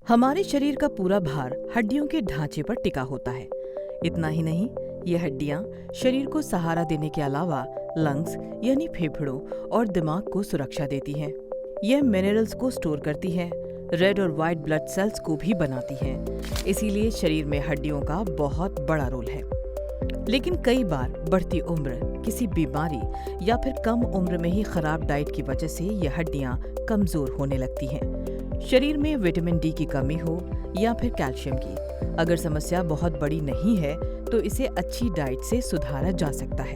हमारे शरीर का पूरा भार हड्डियों के ढांचे पर टिका होता है। इतना ही नहीं, ये हड्डियां शरीर को सहारा देने के अलावा लंग्स यानी फेफड़ों और दिमाग को सुरक्षा देती हैं। यह मिनरल्स को स्टोर करती है, रेड और वाइट ब्लड सेल्स को भी बनाती हैं। इसीलिए शरीर में हड्डियों का बहुत बड़ा रोल है। लेकिन कई बार बढ़ती उम्र, किसी बीमारी या फिर कम उम्र में ही खराब डाइट की वजह से ये हड्डियां कमजोर होने लगती हैं। शरीर में विटामिन डी की कमी हो या फिर कैल्शियम की, अगर समस्या बहुत बड़ी नहीं है तो इसे अच्छी डाइट से सुधारा जा सकता है।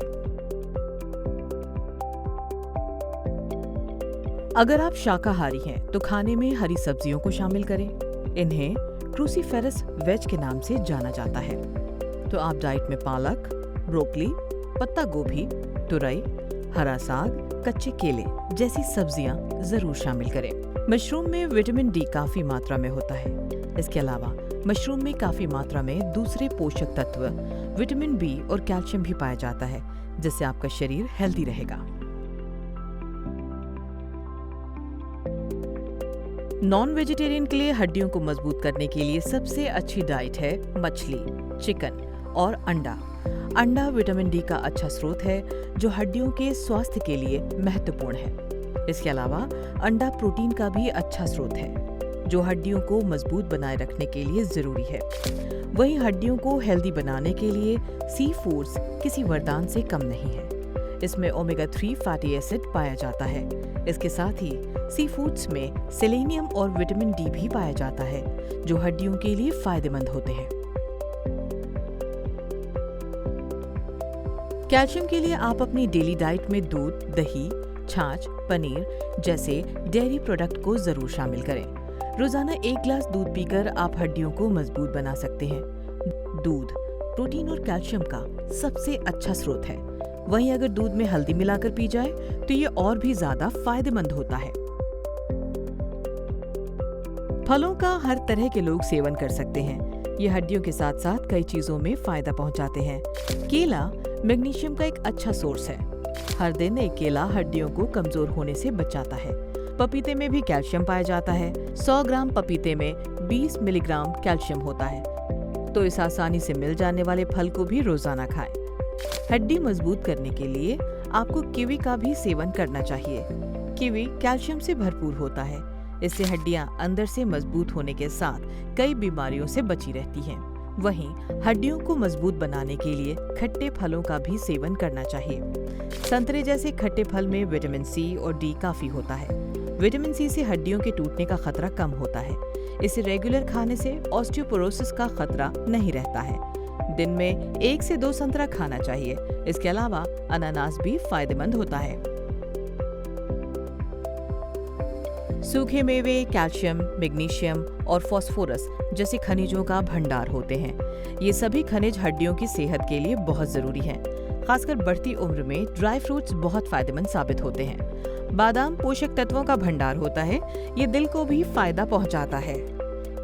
अगर आप शाकाहारी हैं तो खाने में हरी सब्जियों को शामिल करें। इन्हें क्रूसीफेरस वेज के नाम से जाना जाता है। तो आप डाइट में पालक, ब्रोकली, पत्ता गोभी, तुरई, हरा साग, कच्चे केले जैसी सब्जियां जरूर शामिल करें। मशरूम में विटामिन डी काफी मात्रा में होता है। इसके अलावा मशरूम में काफी मात्रा में दूसरे पोषक तत्व विटामिन बी और कैल्शियम भी पाया जाता है, जिससे आपका शरीर हेल्दी रहेगा। नॉन वेजिटेरियन के लिए हड्डियों को मजबूत करने के लिए सबसे अच्छी डाइट है मछली, चिकन और अंडा। अंडा विटामिन डी का अच्छा स्रोत है जो हड्डियों के स्वास्थ्य के लिए महत्वपूर्ण है। इसके अलावा अंडा प्रोटीन का भी अच्छा स्रोत है जो हड्डियों को मजबूत बनाए रखने के लिए जरूरी है। वहीं हड्डियों को हेल्दी बनाने के लिए सी फूड्स किसी वरदान से कम नहीं है। इसमें ओमेगा 3 फैटी एसिड पाया जाता है। इसके साथ ही सी फूड्स में सेलेनियम और विटामिन डी भी पाया जाता है जो हड्डियों के लिए फायदेमंद होते हैं। कैल्शियम के लिए आप अपनी डेली डाइट में दूध, दही, छाछ, पनीर जैसे डेयरी प्रोडक्ट को जरूर शामिल करें। रोजाना 1 गिलास दूध पीकर आप हड्डियों को मजबूत बना सकते हैं। दूध प्रोटीन और कैल्शियम का सबसे अच्छा स्रोत है। वहीं अगर दूध में हल्दी मिलाकर पी जाए तो ये और भी ज्यादा फायदेमंद होता है। फलों का हर तरह के लोग सेवन कर सकते हैं। ये हड्डियों के साथ साथ कई चीजों में फायदा पहुंचाते हैं। केला मैग्नीशियम का एक अच्छा सोर्स है। हर दिन एक केला हड्डियों को कमजोर होने से बचाता है। पपीते में भी कैल्शियम पाया जाता है। 100 ग्राम पपीते में 20 मिलीग्राम कैल्शियम होता है। तो इस आसानी से मिल जाने वाले फल को भी रोजाना खाएं। हड्डी मजबूत करने के लिए आपको कीवी का भी सेवन करना चाहिए। कीवी कैल्शियम से भरपूर होता है। इससे हड्डियां अंदर से मजबूत होने के साथ कई बीमारियों से बची रहती हैं। वहीं हड्डियों को मजबूत बनाने के लिए खट्टे फलों का भी सेवन करना चाहिए। संतरे जैसे खट्टे फल में विटामिन सी और डी काफी होता है। विटामिन सी से हड्डियों के टूटने का खतरा कम होता है। इसे रेगुलर खाने से ऑस्टियोपोरोसिस का खतरा नहीं रहता है। दिन में 1 से 2 संतरा खाना चाहिए। इसके अलावा अनानास भी फायदेमंद होता है। सूखे मेवे कैल्शियम, मैग्नीशियम और फास्फोरस जैसे खनिजों का भंडार होते हैं। ये सभी खनिज हड्डियों की सेहत के लिए बहुत जरूरी हैं। खासकर बढ़ती उम्र में ड्राई फ्रूट्स बहुत फायदेमंद साबित होते हैं। बादाम पोषक तत्वों का भंडार होता है। ये दिल को भी फायदा पहुंचाता है।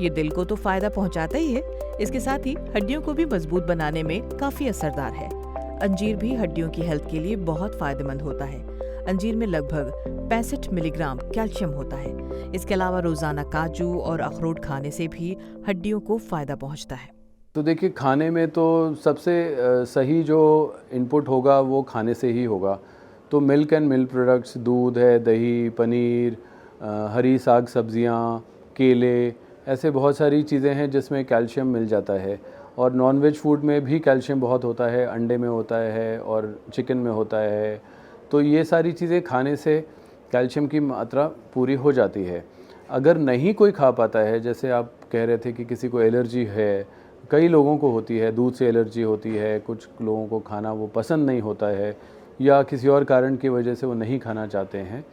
ये दिल को तो फायदा पहुंचाता ही है, इसके साथ ही हड्डियों को भी मजबूत बनाने में काफी असरदार है। अंजीर भी हड्डियों की हेल्थ के लिए बहुत फायदेमंद होता है। अंजीर में लगभग 65 मिलीग्राम कैल्शियम होता है। इसके अलावा रोजाना काजू और अखरोट खाने से भी हड्डियों को फायदा पहुंचता है। तो देखिए, खाने में तो सबसे सही जो इनपुट होगा वो खाने से ही होगा। तो मिल्क एंड मिल्क प्रोडक्ट्स, दूध है, दही, पनीर, हरी साग सब्जियां, केले, ऐसे बहुत सारी चीज़ें हैं जिसमें कैल्शियम मिल जाता है। और नॉनवेज फूड में भी कैल्शियम बहुत होता है। अंडे में होता है और चिकन में होता है। तो ये सारी चीज़ें खाने से कैल्शियम की मात्रा पूरी हो जाती है। अगर नहीं कोई खा पाता है, जैसे आप कह रहे थे कि किसी को एलर्जी है, कई लोगों को होती है, दूध से एलर्जी होती है, कुछ लोगों को खाना वो पसंद नहीं होता है या किसी और कारण की वजह से वो नहीं खाना चाहते हैं,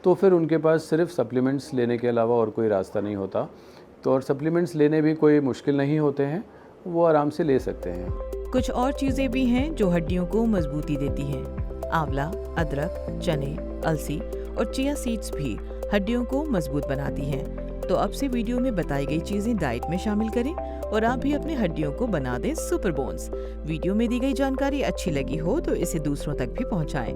तो फिर उनके पास सिर्फ सप्लीमेंट्स लेने के अलावा और कोई रास्ता नहीं होता। तो और सप्लीमेंट्स लेने भी कोई मुश्किल नहीं होते हैं, वो आराम से ले सकते हैं। कुछ और चीजें भी हैं जो हड्डियों को मजबूती देती हैं। आंवला, अदरक, चने, अलसी और चिया सीड्स भी हड्डियों को मजबूत बनाती हैं। तो अब से वीडियो में बताई गई चीजें डाइट में शामिल करें और आप भी अपनी हड्डियों को बना दें सुपर बोन्स। वीडियो में दी गई जानकारी अच्छी लगी हो तो इसे दूसरों तक भी पहुंचाएं।